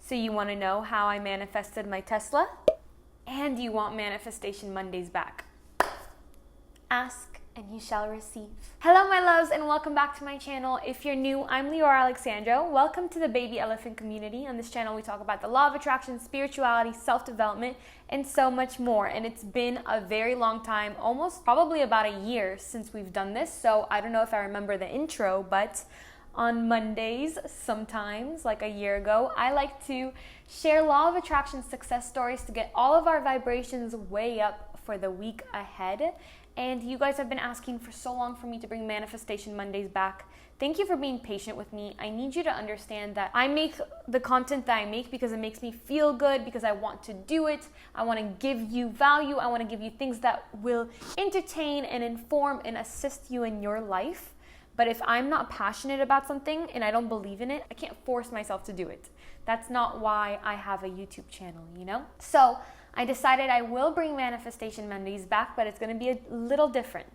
So you want to know how I manifested my Tesla? And you want Manifestation Mondays back? Ask and you shall receive. Hello my loves and welcome back to my channel. If you're new, I'm Leeor Alexandra. Welcome to the Baby Elephant community. On this channel we talk about the law of attraction, spirituality, self-development, and so much more. And it's been a very long time, almost probably about a year since we've done this. So I don't know if I remember the intro, but on Mondays, sometimes, like a year ago, I like to share law of attraction success stories to get all of our vibrations way up for the week ahead. And you guys have been asking for so long for me to bring Manifestation Mondays back. Thank you for being patient with me. I need you to understand that I make the content that I make because it makes me feel good, because I want to do it. I want to give you value. I want to give you things that will entertain and inform and assist you in your life. But if I'm not passionate about something and I don't believe in it, I can't force myself to do it. That's not why I have a YouTube channel, you know? So I decided I will bring Manifestation Mondays back, but it's going to be a little different.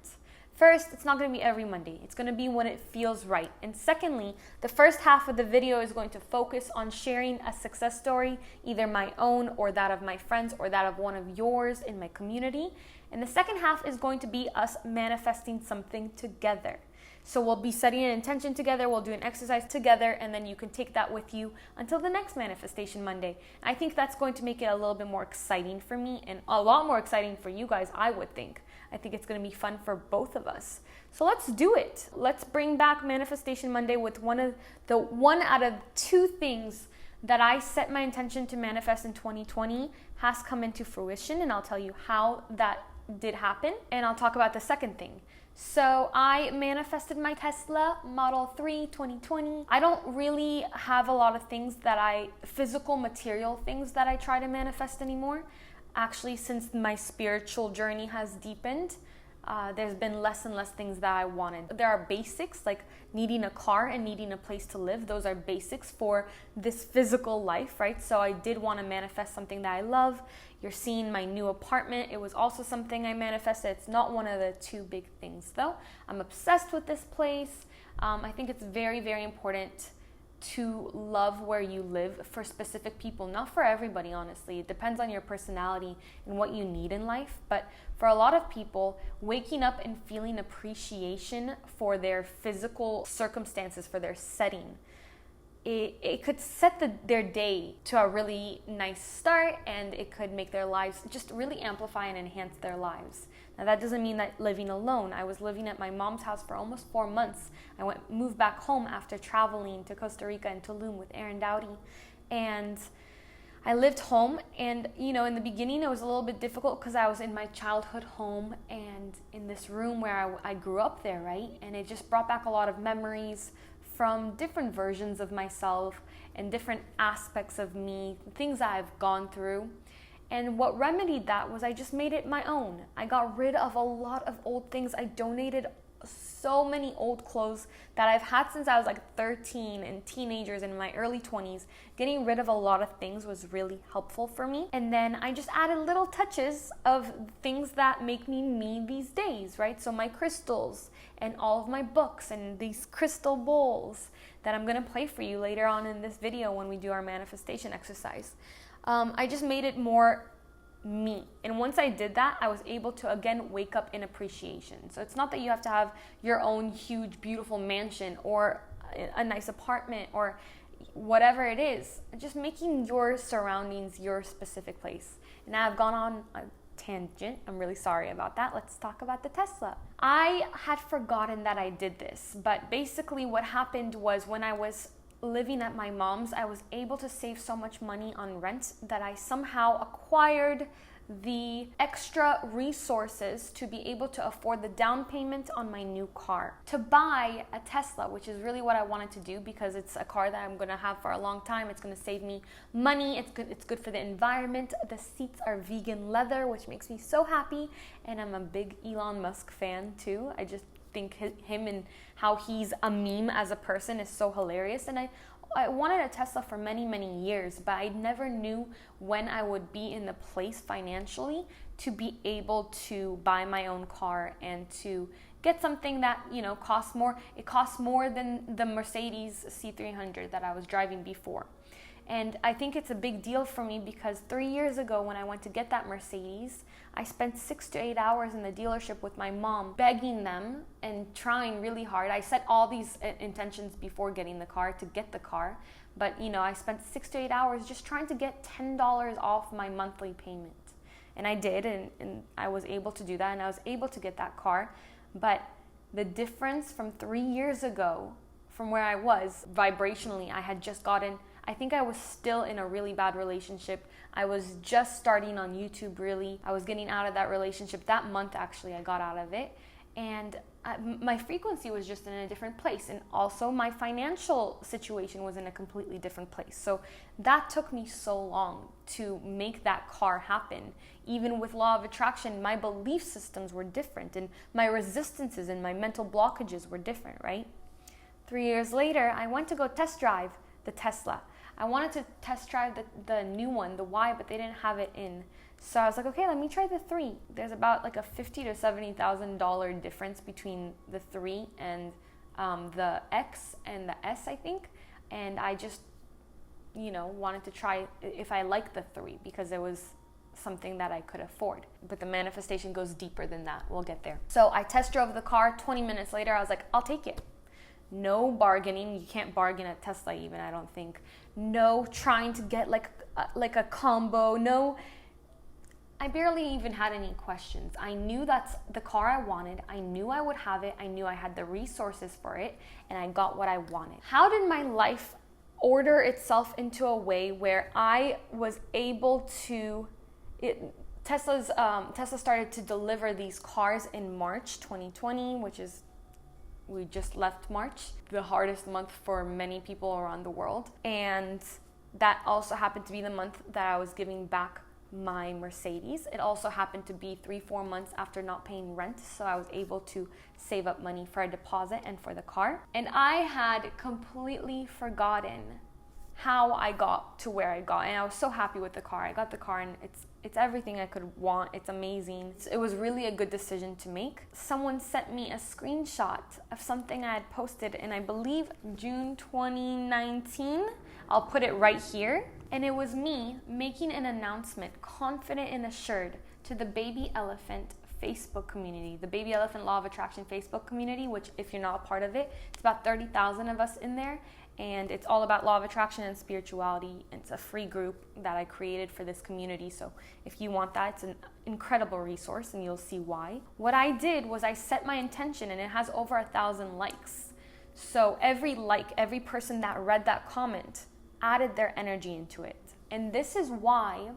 First, it's not going to be every Monday. It's going to be when it feels right. And secondly, the first half of the video is going to focus on sharing a success story, either my own or that of my friends or that of one of yours in my community. And the second half is going to be us manifesting something together. So we'll be setting an intention together, we'll do an exercise together, and then you can take that with you until the next Manifestation Monday. I think that's going to make it a little bit more exciting for me and a lot more exciting for you guys, I would think. I think it's going to be fun for both of us. So let's do it. Let's bring back Manifestation Monday with one out of two things that I set my intention to manifest in 2020 has come into fruition, and I'll tell you how that did happen, and I'll talk about the second thing. So I manifested my Tesla Model 3 2020. I don't really have a lot of things physical material things that I try to manifest anymore. Actually, since my spiritual journey has deepened, there's been less and less things that I wanted. There are basics like needing a car and needing a place to live. Those are basics for this physical life, right? So I did want to manifest something that I love. You're seeing my new apartment. It was also something I manifested. It's not one of the two big things though. I'm obsessed with this place. I think it's very, very important to love where you live for specific people, not for everybody, honestly. It depends on your personality and what you need in life. But for a lot of people, waking up and feeling appreciation for their physical circumstances, for their setting, it could set their day to a really nice start, and it could make their lives, just really amplify and enhance their lives. Now that doesn't mean that living alone. I was living at my mom's house for almost 4 months. I moved back home after traveling to Costa Rica and Tulum with Aaron Dowdy, and I lived home. And you know, in the beginning it was a little bit difficult because I was in my childhood home and in this room where I grew up there, right? And it just brought back a lot of memories from different versions of myself and different aspects of me, things that I've gone through. And what remedied that was I just made it my own. I got rid of a lot of old things. I donated so many old clothes that I've had since I was like 13 and teenagers and in my early 20s. Getting rid of a lot of things was really helpful for me. And then I just added little touches of things that make me me these days, right? So my crystals and all of my books and these crystal bowls that I'm gonna play for you later on in this video when we do our manifestation exercise. I just made it more me. And once I did that, I was able to again wake up in appreciation. So it's not that you have to have your own huge, beautiful mansion or a nice apartment or whatever it is. Just making your surroundings your specific place. And I've gone on a tangent. I'm really sorry about that. Let's talk about the Tesla. I had forgotten that I did this, but basically what happened was when I was living at my mom's, I was able to save so much money on rent that I somehow acquired the extra resources to be able to afford the down payment on my new car, to buy a Tesla, which is really what I wanted to do because it's a car that I'm going to have for a long time. It's going to save me money. It's good for the environment. The seats are vegan leather, which makes me so happy. And I'm a big Elon Musk fan too. I just think him and how he's a meme as a person is so hilarious. And I wanted a Tesla for many, many years, but I never knew when I would be in the place financially to be able to buy my own car and to get something that, you know, costs more. It costs more than the Mercedes C300 that I was driving before. And I think it's a big deal for me because 3 years ago when I went to get that Mercedes, I spent 6 to 8 hours in the dealership with my mom, begging them and trying really hard. I set all these intentions before getting the car to get the car. But, I spent 6 to 8 hours just trying to get $10 off my monthly payment. And I did, and I was able to do that, and I was able to get that car. But the difference from 3 years ago, from where I was vibrationally, I had just gotten, I think I was still in a really bad relationship. I was just starting on YouTube, really. I was getting out of that relationship. That month, actually, I got out of it. And my frequency was just in a different place. And also my financial situation was in a completely different place. So that took me so long to make that car happen. Even with law of attraction, my belief systems were different and my resistances and my mental blockages were different, right? 3 years later, I went to go test drive the Tesla. I wanted to test drive the new one, the Y, but they didn't have it in. So I was like, okay, let me try the 3. There's about like a $50,000 to $70,000 difference between the 3 and the X and the S, I think. And I just, wanted to try if I like the 3 because it was something that I could afford. But the manifestation goes deeper than that. We'll get there. So I test drove the car. 20 minutes later, I was like, I'll take it. No bargaining. You can't bargain at Tesla even, I don't think. No trying to get like a combo. No. I barely even had any questions. I knew that's the car I wanted. I knew I would have it. I knew I had the resources for it, and I got what I wanted. How did my life order itself into a way where I was able to... Tesla started to deliver these cars in March 2020, which is... we just left March, the hardest month for many people around the world. And that also happened to be the month that I was giving back my Mercedes. It also happened to be 3-4 months after not paying rent, so I was able to save up money for a deposit and for the car. And I had completely forgotten how I got to where I got, and I was so happy with the car. I got the car and it's everything I could want. It's amazing. It was really a good decision to make. Someone sent me a screenshot of something I had posted in, I believe, June 2019. I'll put it right here. And it was me making an announcement, confident and assured, to the Baby Elephant Facebook community, the Baby Elephant Law of Attraction Facebook community, which if you're not a part of it, it's about 30,000 of us in there. And it's all about law of attraction and spirituality. It's a free group that I created for this community. So if you want that, it's an incredible resource and you'll see why. What I did was I set my intention, and it has over 1,000 likes. So every like, every person that read that comment added their energy into it. And this is why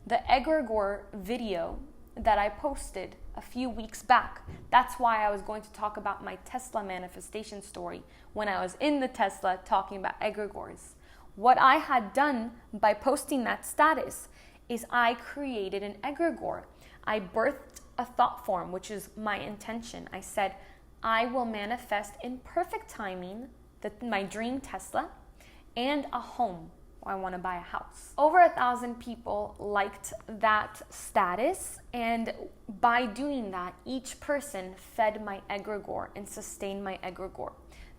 the Egregore video that I posted a few weeks back, that's why I was going to talk about my Tesla manifestation story when I was in the Tesla talking about Egregores. What I had done by posting that status is I created an Egregore. I birthed a thought form, which is my intention. I said, I will manifest in perfect timing my dream Tesla and a home. I want to buy a house. Over 1,000 people liked that status, and by doing that, each person fed my egregore and sustained my egregore.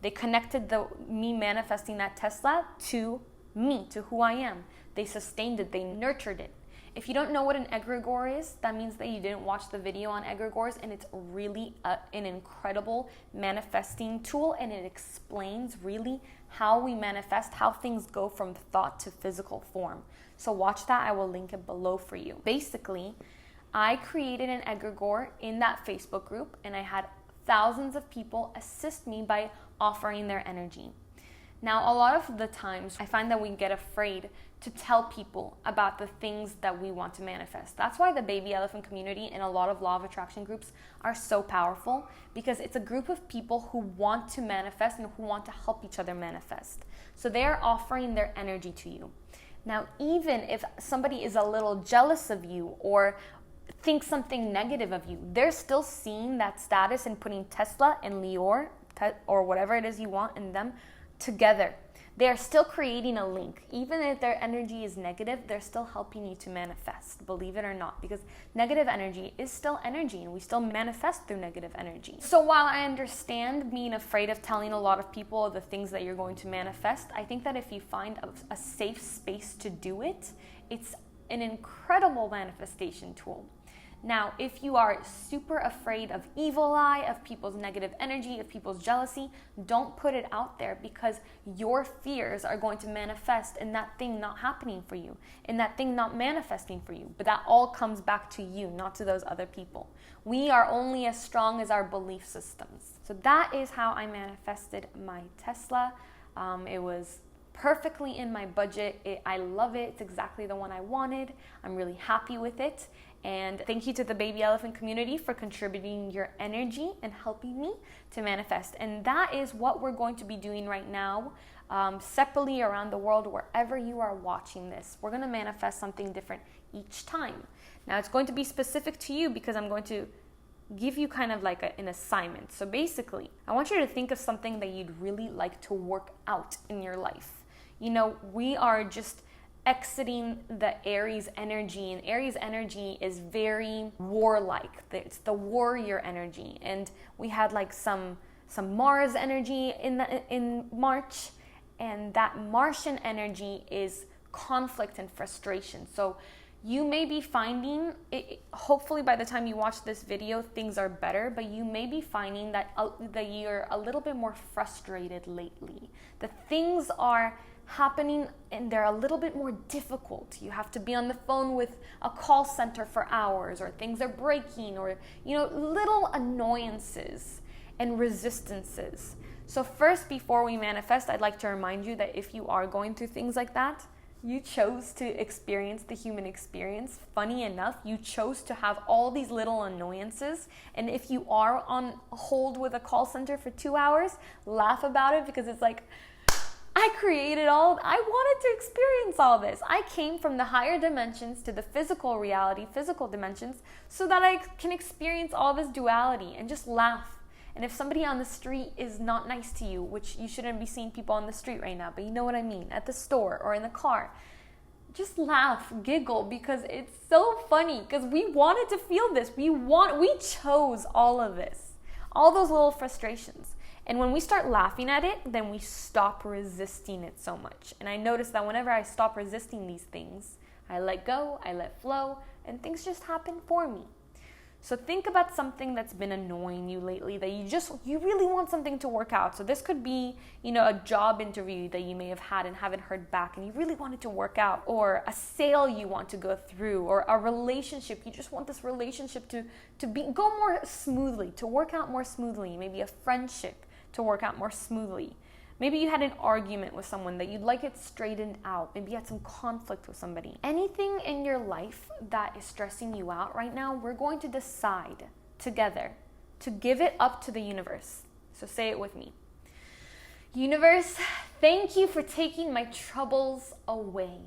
They connected me manifesting that Tesla to me, to who I am. They sustained it, they nurtured it. If you don't know what an egregore is, that means that you didn't watch the video on egregores, and it's really an incredible manifesting tool, and it explains really how we manifest, how things go from thought to physical form. So watch that, I will link it below for you. Basically, I created an egregore in that Facebook group, and I had thousands of people assist me by offering their energy. Now, a lot of the times, I find that we get afraid to tell people about the things that we want to manifest. That's why the Baby Elephant community and a lot of law of attraction groups are so powerful, because it's a group of people who want to manifest and who want to help each other manifest. So they're offering their energy to you. Now, even if somebody is a little jealous of you or thinks something negative of you, they're still seeing that status and putting Tesla and Leeor, or whatever it is you want in them, together. they're still creating a link. Even if their energy is negative, they're still helping you to manifest, believe it or not, because negative energy is still energy and we still manifest through negative energy. So while I understand being afraid of telling a lot of people the things that you're going to manifest, I think that if you find a safe space to do it, it's an incredible manifestation tool. Now, if you are super afraid of evil eye, of people's negative energy, of people's jealousy, don't put it out there, because your fears are going to manifest in that thing not happening for you, in that thing not manifesting for you. But that all comes back to you, not to those other people. We are only as strong as our belief systems. So that is how I manifested my Tesla. It was perfectly in my budget. I love it. It's exactly the one I wanted. I'm really happy with it. And thank you to the baby elephant community for contributing your energy and helping me to manifest. And that is what we're going to be doing right now, separately around the world, wherever you are watching this. We're going to manifest something different each time. Now, it's going to be specific to you because I'm going to give you kind of like an assignment. So basically, I want you to think of something that you'd really like to work out in your life. You know, we are just exiting the Aries energy, and Aries energy is very warlike. It's the warrior energy, and we had like some Mars energy in March, and that Martian energy is conflict and frustration. So you may be finding hopefully by the time you watch this video things are better, but you may be finding that you're a little bit more frustrated lately. The things are happening and they're a little bit more difficult. You have to be on the phone with a call center for hours, or things are breaking, or little annoyances and resistances. So first, before we manifest, I'd like to remind you that if you are going through things like that, you chose to experience the human experience. Funny enough, you chose to have all these little annoyances. And if you are on hold with a call center for 2 hours, laugh about it, because it's like, I created I wanted to experience all this. I came from the higher dimensions to the physical reality, physical dimensions, so that I can experience all this duality and just laugh. And if somebody on the street is not nice to you, which you shouldn't be seeing people on the street right now, but you know what I mean, at the store or in the car, just laugh, giggle, because it's so funny, because we wanted to feel this. We chose all of this, all those little frustrations. And when we start laughing at it, then we stop resisting it so much. And I notice that whenever I stop resisting these things, I let go, I let flow, and things just happen for me. So think about something that's been annoying you lately, that you really want something to work out. So this could be, a job interview that you may have had and haven't heard back, and you really want it to work out, or a sale you want to go through, or a relationship. You just want this relationship to go more smoothly, to work out more smoothly. Maybe a friendship to work out more smoothly. Maybe you had an argument with someone that you'd like it straightened out. Maybe you had some conflict with somebody. Anything in your life that is stressing you out right now, we're going to decide together to give it up to the universe. So say it with me. Universe, thank you for taking my troubles away.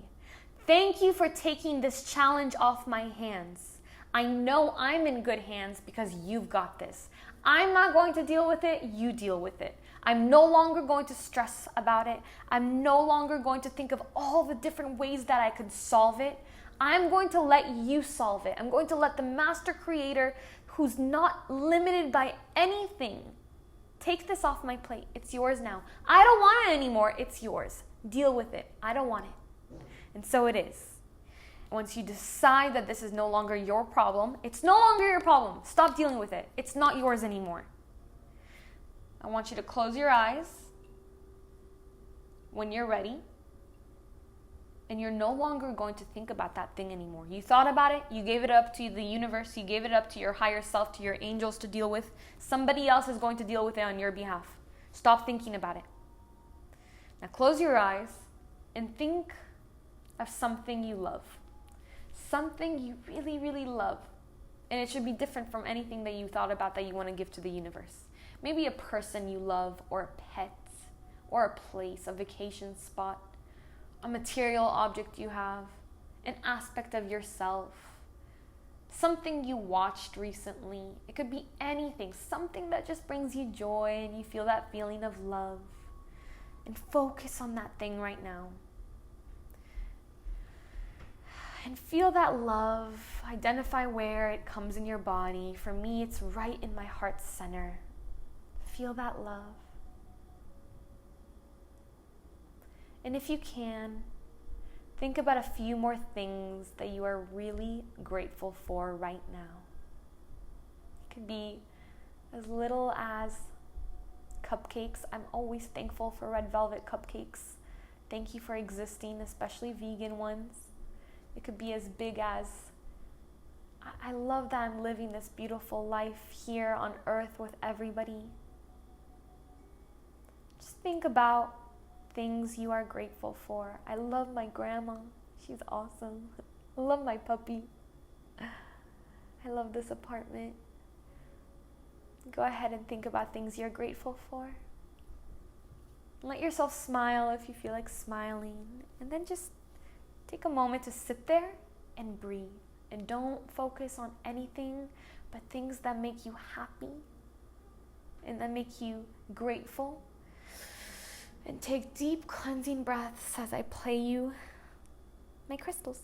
Thank you for taking this challenge off my hands. I know I'm in good hands because you've got this. I'm not going to deal with it, you deal with it. I'm no longer going to stress about it. I'm no longer going to think of all the different ways that I could solve it. I'm going to let you solve it. I'm going to let the master creator, who's not limited by anything, take this off my plate. It's yours now. I don't want it anymore. It's yours. Deal with it. I don't want it. And so it is. Once you decide that this is no longer your problem, it's no longer your problem. Stop dealing with it. It's not yours anymore. I want you to close your eyes when you're ready, and you're no longer going to think about that thing anymore. You thought about it, you gave it up to the universe, you gave it up to your higher self, to your angels to deal with. Somebody else is going to deal with it on your behalf. Stop thinking about it. Now close your eyes and think of something you love. Something you really, really love. And it should be different from anything that you thought about that you want to give to the universe. Maybe a person you love, or a pet, or a place, a vacation spot, a material object you have, an aspect of yourself, something you watched recently. It could be anything, something that just brings you joy and you feel that feeling of love. and focus on that thing right now. And feel that love. Identify where it comes in your body. For me, it's right in my heart center. Feel that love. And if you can, think about a few more things that you are really grateful for right now. It could be as little as cupcakes. I'm always thankful for red velvet cupcakes. Thank you for existing, especially vegan ones. It could be as big as, I love that I'm living this beautiful life here on earth with everybody. Just think about things you are grateful for. I love my grandma. She's awesome. I love my puppy. I love this apartment. Go ahead and think about things you're grateful for. Let yourself smile if you feel like smiling. And then just take a moment to sit there and breathe. And don't focus on anything but things that make you happy and that make you grateful. And take deep cleansing breaths as I play you my crystals.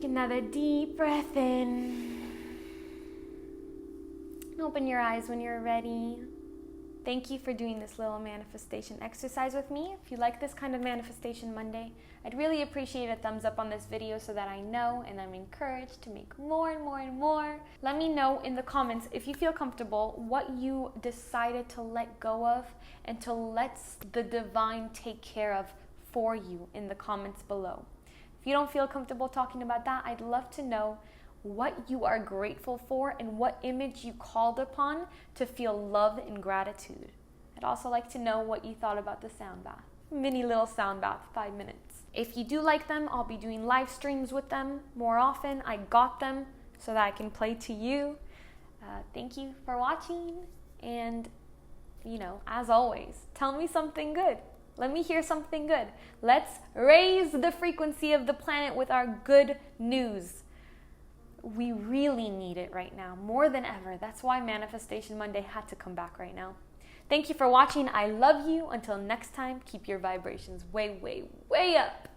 Another deep breath in. Open your eyes when you're ready. Thank you for doing this little manifestation exercise with me. If you like this kind of Manifestation Monday, I'd really appreciate a thumbs up on this video so that I know and I'm encouraged to make more and more and more. Let me know in the comments, if you feel comfortable, what you decided to let go of and to let the divine take care of for you in the comments below. If you don't feel comfortable talking about that, I'd love to know what you are grateful for and what image you called upon to feel love and gratitude. I'd also like to know what you thought about the sound bath. Mini little sound bath, 5 minutes. If you do like them, I'll be doing live streams with them more often. I got them so that I can play to you. Thank you for watching, and as always, tell me something good. Let me hear something good. Let's raise the frequency of the planet with our good news. We really need it right now, more than ever. That's why Manifestation Monday had to come back right now. Thank you for watching. I love you. Until next time, keep your vibrations way, way, way up.